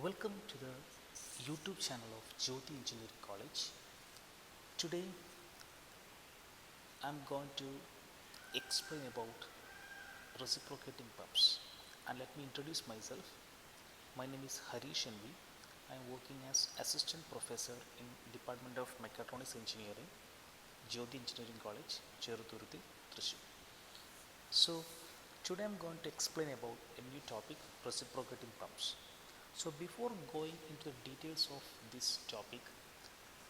Welcome to the YouTube channel of Jyoti Engineering College. Today I'm going to explain about reciprocating pumps, and let me introduce myself. My name is Harish Envi. I am working as assistant professor in Department of Mechatronics Engineering, Jyoti Engineering College, Cheruturthi, Thrissur. So today I'm going to explain about a new topic, reciprocating pumps. So before going into the details of this topic,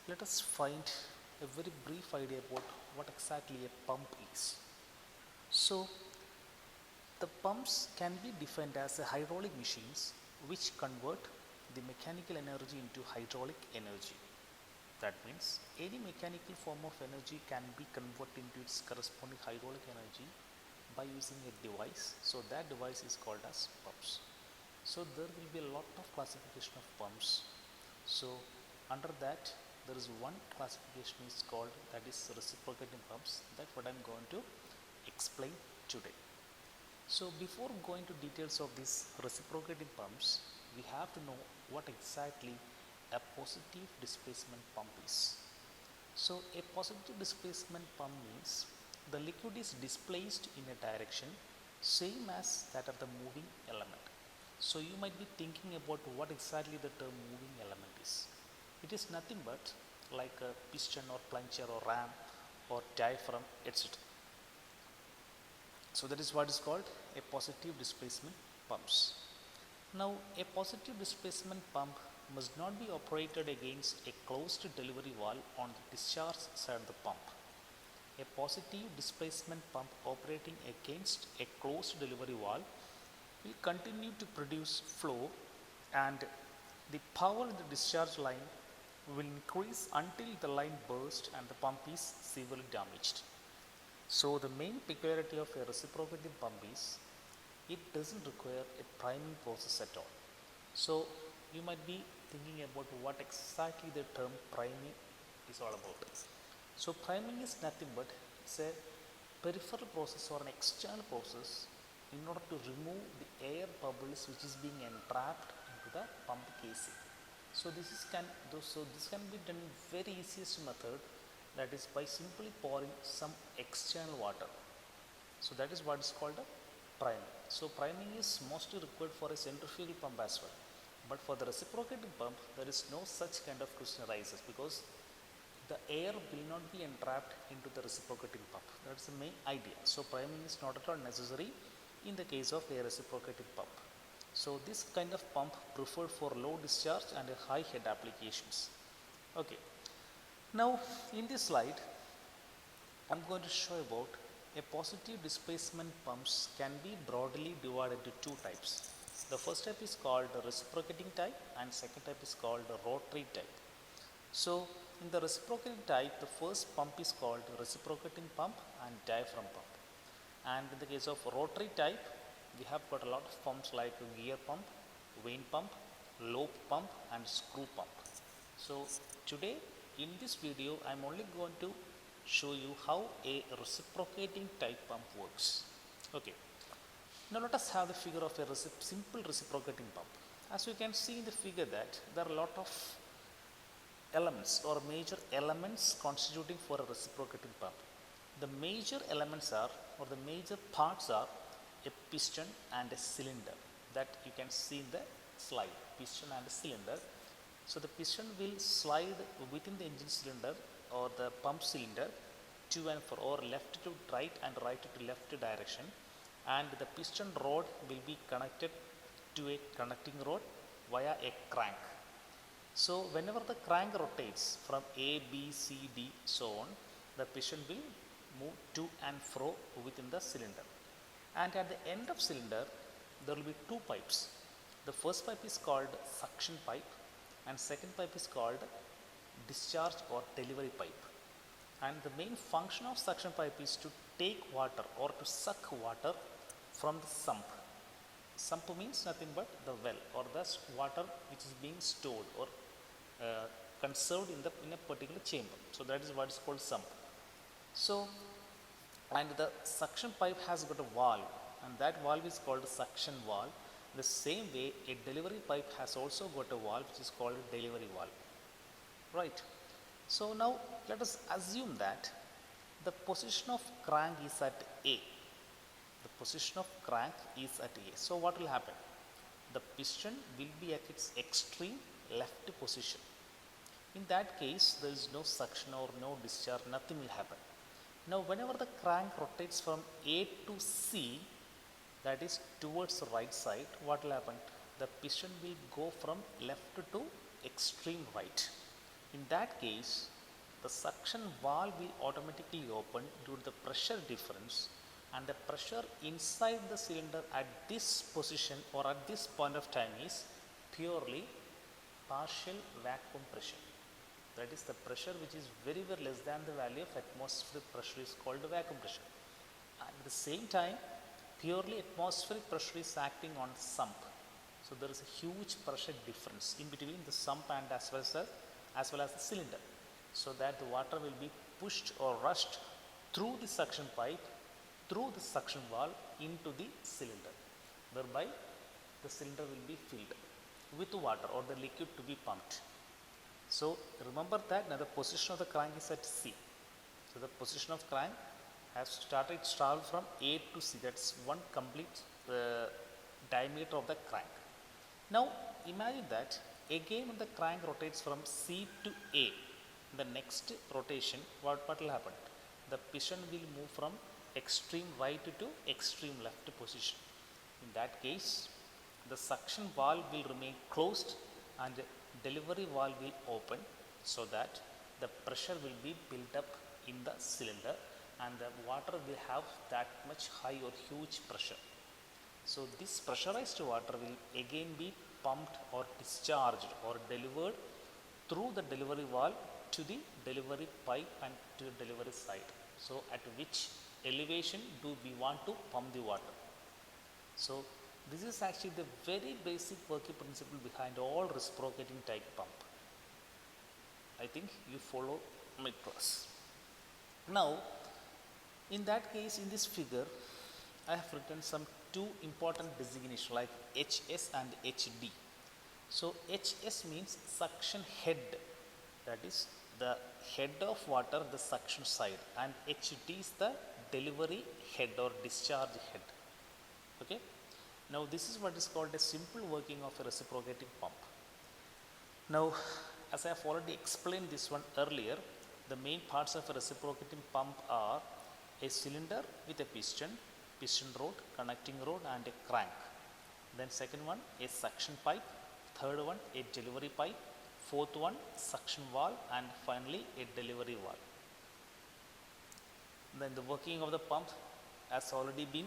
let us find a very brief idea about what exactly a pump is. So the pumps can be defined as hydraulic machines which convert the mechanical energy into hydraulic energy. That means any mechanical form of energy can be converted into its corresponding hydraulic energy by using a device. So that device is called as pumps. So there will be a lot of classification of pumps. So under that there is one classification is called, that is reciprocating pumps. That's what I'm going to explain today. So before going to details of these reciprocating pumps, we have to know what exactly a positive displacement pump is. So a positive displacement pump means the liquid is displaced in a direction same as that of the moving element. So you might be thinking about what exactly the term moving element is. It is nothing but like a piston or plunger or ram or diaphragm, etc. So that is what is called a positive displacement pumps. Now a positive displacement pump must not be operated against a closed delivery valve on the discharge side of the pump. A positive displacement pump operating against a closed delivery valve will continue to produce flow, and the power in the discharge line will increase until the line bursts and the pump is severely damaged. So the main peculiarity of a reciprocating pump is it doesn't require a priming process at all. So you might be thinking about what exactly the term priming is all about. So priming is nothing but it's a peripheral process or an external process in order to remove the air bubbles which is being entrapped into the pump casing. So this can be done in very easiest method, that is by simply pouring some external water. So that is what is called a priming. So priming is mostly required for a centrifugal pump as well. But for the reciprocating pump, there is no such kind of question arises, because the air will not be entrapped into the reciprocating pump. That's the main idea. So priming is not at all necessary in the case of a reciprocating pump. So this kind of pump preferred for low discharge and high head applications. Okay. Now in this slide, I'm going to show about a positive displacement pumps can be broadly divided into two types. The first type is called the reciprocating type, and second type is called the rotary type. So in the reciprocating type, the first pump is called reciprocating pump and diaphragm pump. And in the case of rotary type, we have got a lot of pumps like gear pump, vane pump, lobe pump and screw pump. So today in this video, I am only going to show you how a reciprocating type pump works. Okay. Now let us have the figure of a simple reciprocating pump. As you can see in the figure that there are a lot of elements or major elements constituting for a reciprocating pump. The major elements are, or the major parts are, a piston and a cylinder that you can see in the slide, piston and a cylinder. So the piston will slide within the engine cylinder or the pump cylinder to and fro, or left to right and right to left direction, and the piston rod will be connected to a connecting rod via a crank. So whenever the crank rotates from A, B, C, D, so on, the piston will move to and fro within the cylinder. And at the end of cylinder, there will be two pipes. The first pipe is called suction pipe, and second pipe is called discharge or delivery pipe. And the main function of suction pipe is to take water or to suck water from the sump. Sump means nothing but the well or the water which is being stored or conserved in a particular chamber. So that is what is called sump. So, and the suction pipe has got a valve, and that valve is called suction valve, The same way, a delivery pipe has also got a valve which is called a delivery valve, right? So now let us assume that the position of crank is at A. The position of crank is at A. So what will happen? The piston will be at its extreme left position. In that case, there is no suction or no discharge, nothing will happen. Now, whenever the crank rotates from A to C, that is towards the right side, what will happen? The piston will go from left to extreme right. In that case, the suction valve will automatically open due to the pressure difference, and the pressure inside the cylinder at this position or at this point of time is purely partial vacuum pressure. That is, the pressure which is very less than the value of atmospheric pressure is called vacuum pressure. And at the same time, purely atmospheric pressure is acting on sump. So there is a huge pressure difference in between the sump and as well as the cylinder, so that the water will be pushed or rushed through the suction pipe, through the suction valve into the cylinder, whereby the cylinder will be filled with water or the liquid to be pumped. So remember that now the position of the crank is at C. So the position of crank has started travel from A to C. That's one complete diameter of the crank. Now imagine that again when the crank rotates from C to A, the next rotation, what will happen? The piston will move from extreme right to extreme left position. In that case, the suction valve will remain closed and delivery valve will open, so that the pressure will be built up in the cylinder and the water will have that much high or huge pressure. So this pressurized water will again be pumped or discharged or delivered through the delivery valve to the delivery pipe and to the delivery side. So at which elevation do we want to pump the water? So this is actually the very basic working principle behind all reciprocating type pump. I think you follow my class. Now, in that case, in this figure, I have written some two important designations like HS and HD. So HS means suction head, that is the head of water, the suction side, and HD is the delivery head or discharge head. Okay. Now this is what is called a simple working of a reciprocating pump. Now, as I have already explained this one earlier, the main parts of a reciprocating pump are a cylinder with a piston rod, connecting rod and a crank. Then second one, a suction pipe. Third one, a delivery pipe. Fourth one, suction valve, and finally a delivery valve. Then the working of the pump has already been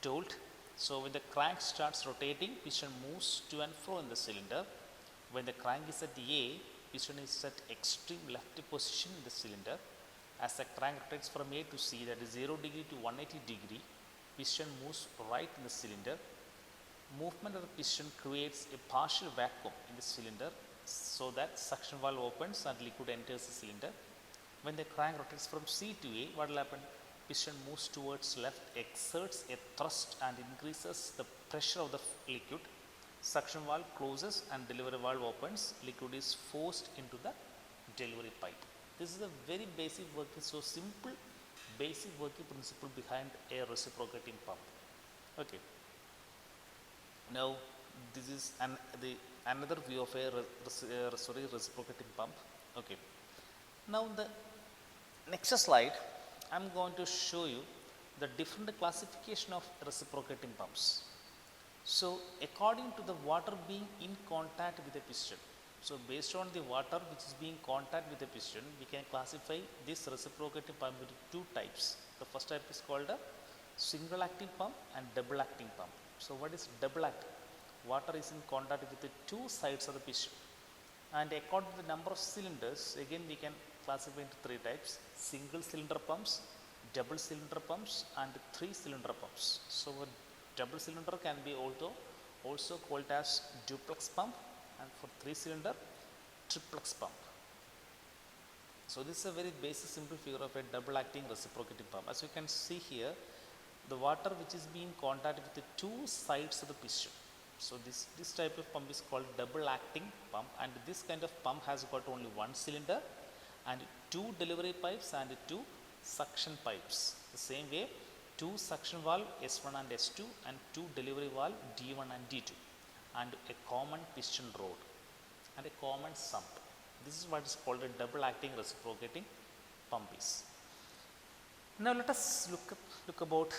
told. So when the crank starts rotating, piston moves to and fro in the cylinder. When the crank is at A, piston is at extreme left position in the cylinder. As the crank rotates from A to C, that is 0 degree to 180 degree, piston moves right in the cylinder. Movement of the piston creates a partial vacuum in the cylinder, so that suction valve opens and liquid enters the cylinder. When the crank rotates from C to A, what will happen? Piston moves towards left, exerts a thrust and increases the pressure of the liquid. Suction valve closes and delivery valve opens. Liquid is forced into the delivery pipe. This is a very basic working, so simple basic working principle behind a reciprocating pump. Okay. Now this is another view of a reciprocating pump. Okay. Now the next slide, I am going to show you the different classification of reciprocating pumps. So according to the water being in contact with the piston, so based on the water which is being in contact with the piston, we can classify this reciprocating pump into two types. The first type is called a single acting pump and double acting pump. So what is double acting? Water is in contact with the two sides of the piston, and according to the number of cylinders, again we can classify into three types: single cylinder pumps, double cylinder pumps, and three cylinder pumps. So a double cylinder can be also called as duplex pump, and for three cylinder, triplex pump. So this is a very basic simple figure of a double acting reciprocating pump. As you can see here, the water which is being contact with the two sides of the piston. So this type of pump is called double acting pump, and this kind of pump has got only one cylinder and two delivery pipes and two suction pipes. The same way, two suction valve S1 and S2 and two delivery valve D1 and D2 and a common piston rod and a common sump. This is what is called a double acting reciprocating pump is. Now let us look about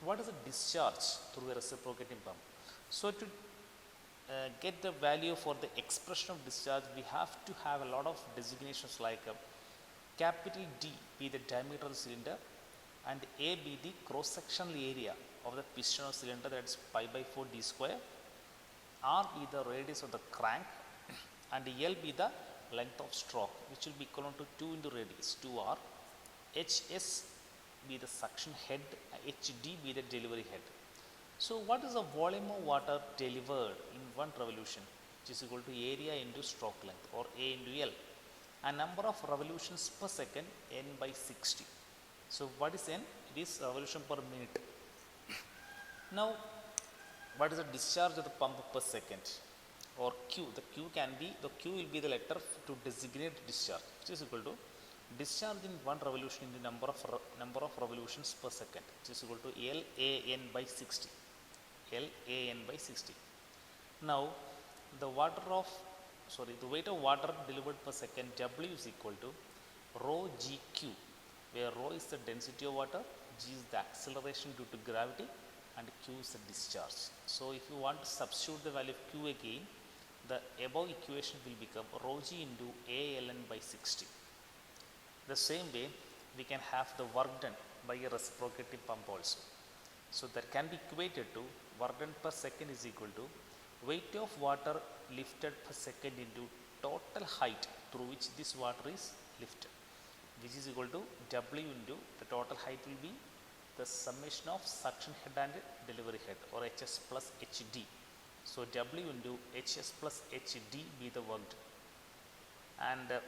what is a discharge through a reciprocating pump. So to get the value for the expression of discharge, we have to have a lot of designations like capital D be the diameter of the cylinder and A be the cross sectional area of the piston or cylinder, that is pi by 4 d square, R be the radius of the crank and L be the length of stroke, which will be equivalent to 2 into radius 2R, HS be the suction head, HD be the delivery head. So what is the volume of water delivered in one revolution, which is equal to area into stroke length, or A into L, and number of revolutions per second N by 60. So what is N? It is revolution per minute. Now what is the discharge of the pump per second, or Q? The Q will be the letter to designate discharge, which is equal to discharge in one revolution in the number of revolutions per second, which is equal to LAN by 60. LAN by 60. Now the weight of water delivered per second, W is equal to rho GQ, where rho is the density of water, G is the acceleration due to gravity, and Q is the discharge. So if you want to substitute the value of Q again, the above equation will become rho G into ALN by 60. The same way, we can have the work done by a reciprocating pump also. So that can be equated to work done per second is equal to weight of water lifted per second into total height through which this water is lifted, which is equal to W into the total height will be the summation of suction head and delivery head, or HS plus HD. So W into HS plus HD be the work done. And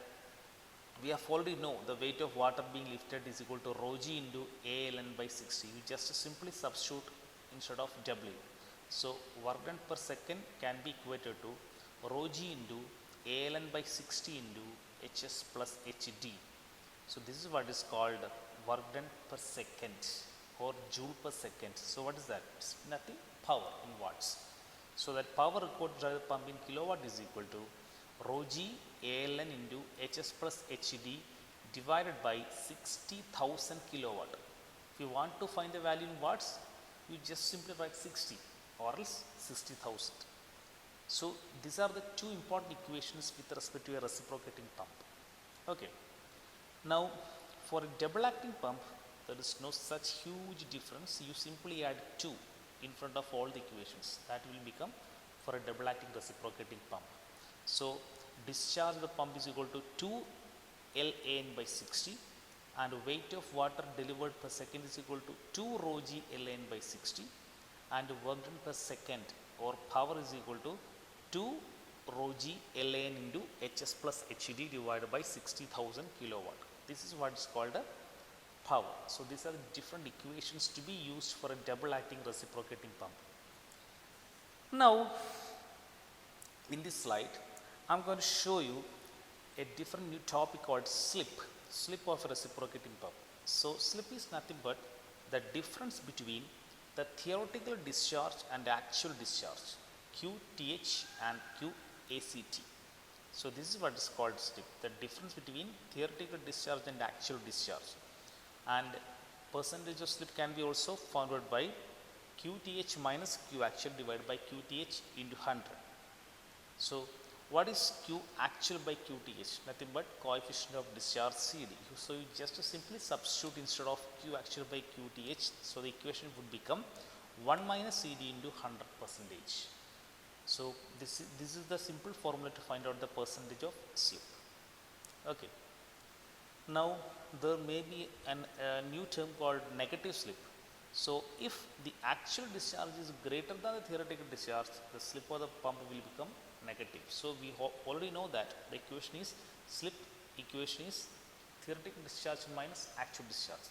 we have already know the weight of water being lifted is equal to rho G into ALN by 60. You just simply substitute instead of W. So work done per second can be equated to rho G into ALN by 60 into HS plus HD. So this is what is called work done per second or joule per second. So what is that? It's nothing, power in watts. So that power required to drive the pump in kilowatt is equal to rho G ALN into HS plus HD divided by 60,000 kilowatt. If you want to find the value in watts, you just simply write 60 or else 60,000. So these are the two important equations with respect to a reciprocating pump. Okay. Now for a double acting pump, there is no such huge difference. You simply add 2 in front of all the equations. That will become for a double acting reciprocating pump. So discharge of the pump is equal to 2 LAN by 60, and weight of water delivered per second is equal to 2 rho G LAN by 60, and work done per second or power is equal to 2 rho G LAN into HS plus HD divided by 60,000 kilowatt. This is what is called a power. So these are the different equations to be used for a double acting reciprocating pump. Now in this slide, I am going to show you a different new topic called slip of a reciprocating pump. So slip is nothing but the difference between the theoretical discharge and actual discharge, QTH and QACT. So this is what is called slip, the difference between theoretical discharge and actual discharge. And percentage of slip can be also found out by QTH minus Q actual divided by QTH into 100. So what is Q actual by QTH? Nothing but coefficient of discharge CD. So you just simply substitute instead of Q actual by QTH. So the equation would become 1 minus CD into 100%. So this is the simple formula to find out the percentage of slip. Okay. Now there may be a new term called negative slip. So if the actual discharge is greater than the theoretical discharge, the slip of the pump will become negative. So we already know that the equation is slip equation is theoretical discharge minus actual discharge.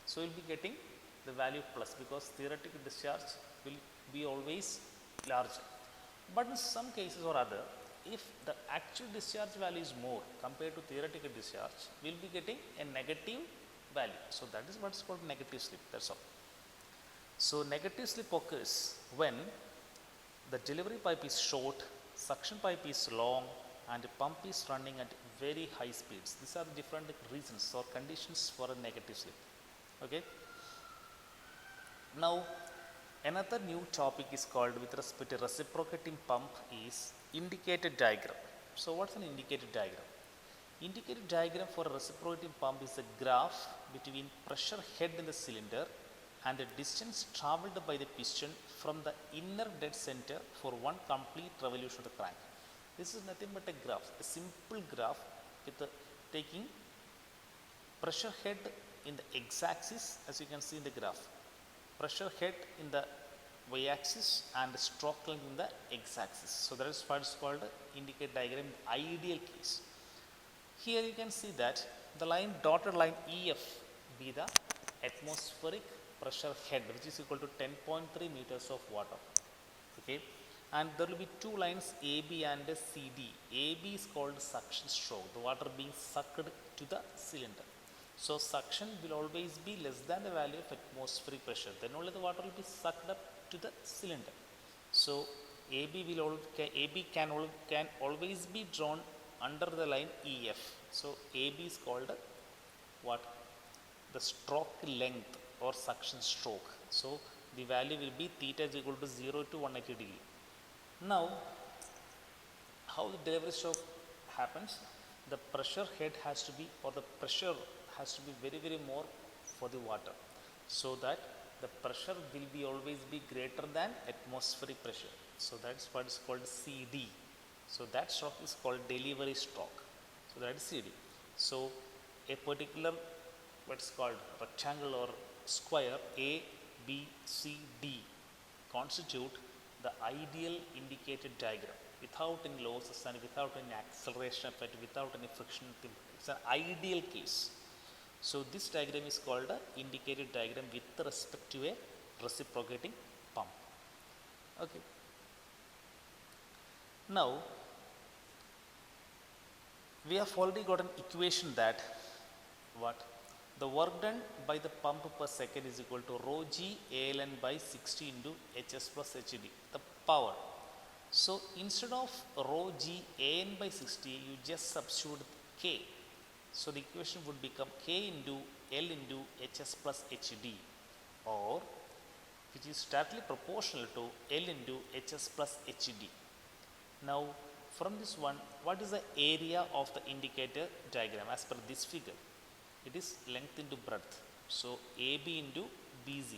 So we will be getting the value plus, because theoretical discharge will be always larger. But in some cases or other, if the actual discharge value is more compared to theoretical discharge, we will be getting a negative value. So that is what is called negative slip, that's all. So negative slip occurs when the delivery pipe is short, suction pipe is long, and the pump is running at very high speeds. These are the different reasons or conditions for a negative slip. Okay. Now, another new topic is called, with respect to reciprocating pump, is indicator diagram. So, what's an indicator diagram? Indicator diagram for a reciprocating pump is a graph between pressure head in the cylinder and the distance travelled by the piston from the inner dead center for one complete revolution of the crank. This is nothing but a graph, a simple graph with taking pressure head in the x-axis, as you can see in the graph, pressure head in the y-axis and stroke length in the x-axis. So that is what is called indicator diagram in ideal case. Here you can see that the line, dotted line EF be the atmospheric pressure head, which is equal to 10.3 meters of water. Okay, and there will be two lines AB and CD. AB is called suction stroke, the water being sucked to the cylinder. So suction will always be less than the value of atmospheric pressure. Then only the water will be sucked up to the cylinder. So AB can always be drawn under the line EF. So AB is called what? The stroke length or suction stroke. So the value will be theta is equal to 0 to 180 degree. Now, how the delivery stroke happens? The pressure head has to be, or the pressure has to be very more for the water, so that the pressure will be always be greater than atmospheric pressure. So that's what is called CD. So that stroke is called delivery stroke. So that is CD. So a particular what's called rectangle or square A, B, C, D constitute the ideal indicator diagram without any losses and without any acceleration effect, without any friction. It's an ideal case. So this diagram is called the indicator diagram with respect to a reciprocating pump. Okay. Now we have already got an equation that what? The work done by the pump per second is equal to rho g ALN by 60 into HS plus HD, the power. So instead of rho g AN by 60, you just substitute K. So the equation would become K into L into HS plus HD, or which is directly proportional to L into HS plus HD. Now from this one, what is the area of the indicator diagram as per this figure? It is length into breadth. So AB into BZ,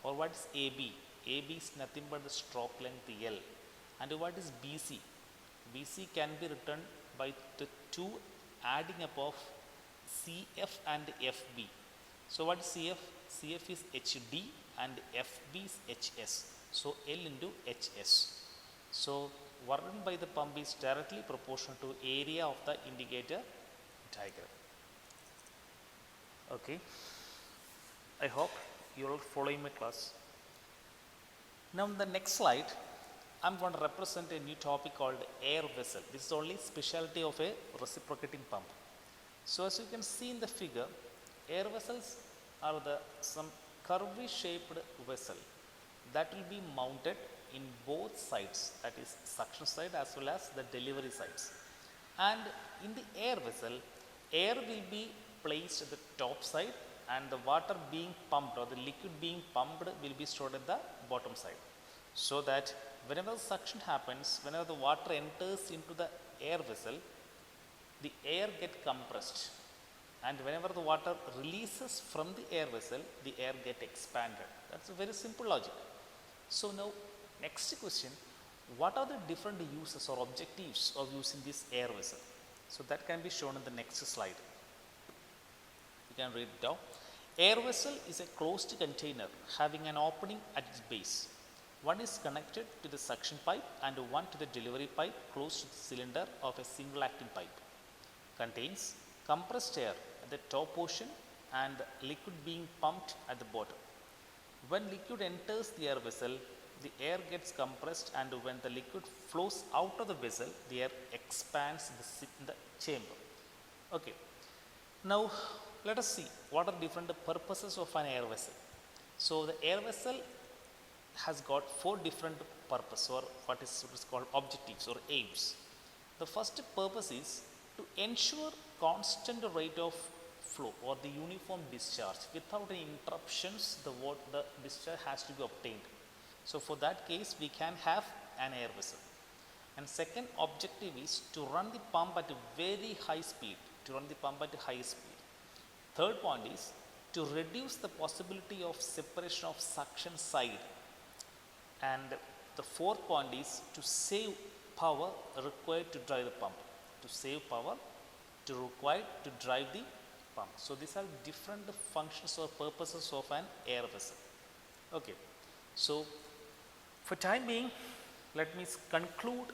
or what is AB? AB is nothing but the stroke length L. And what is BC? BC can be written by the two adding up of CF and FB. So what is CF? CF is HD and FB is HS. So L into HS. So work done by the pump is directly proportional to area of the indicator diagram. Okay, I hope you are following my class. Now in the next slide, I am going to represent a new topic called air vessel. This is only specialty of a reciprocating pump. So as you can see in the figure, air vessels are some curvy shaped vessel that will be mounted in both sides, that is suction side as well as the delivery sides. And in the air vessel, air will be placed at the top side and the water being pumped or the liquid being pumped will be stored at the bottom side. So that whenever the suction happens, whenever the water enters into the air vessel, the air gets compressed, and whenever the water releases from the air vessel, the air gets expanded. That's a very simple logic. So now next question, what are the different uses or objectives of using this air vessel? So that can be shown in the next slide. You can read it down. Air vessel is a closed container having an opening at its base. One is connected to the suction pipe and one to the delivery pipe close to the cylinder of a single acting pipe. Contains compressed air at the top portion and liquid being pumped at the bottom. When liquid enters the air vessel, the air gets compressed, and when the liquid flows out of the vessel, the air expands in the chamber. Okay. Now let us see what are different purposes of an air vessel. So the air vessel has got four different purposes, or what is called objectives or aims. The first purpose is to ensure constant rate of flow or the uniform discharge. Without any interruptions, the discharge has to be obtained. So for that case, we can have an air vessel. And second objective is to run the pump at a very high speed, Third point is to reduce the possibility of separation of suction side. And the fourth point is to save power required to drive the pump. So these are different functions or purposes of an air vessel. Okay. So for time being, let me conclude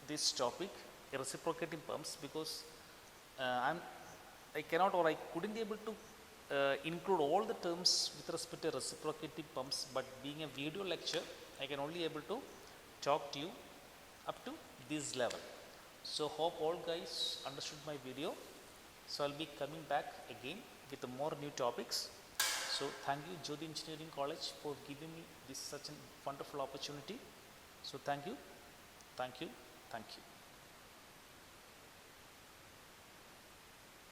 this topic, reciprocating pumps, because I cannot, or I couldn't be able to include all the terms with respect to reciprocating pumps, but being a video lecture, I can only able to talk to you up to this level. So hope all guys understood my video. So I'll be coming back again with more new topics. So thank you Jyoti Engineering College for giving me this such a wonderful opportunity. So thank you.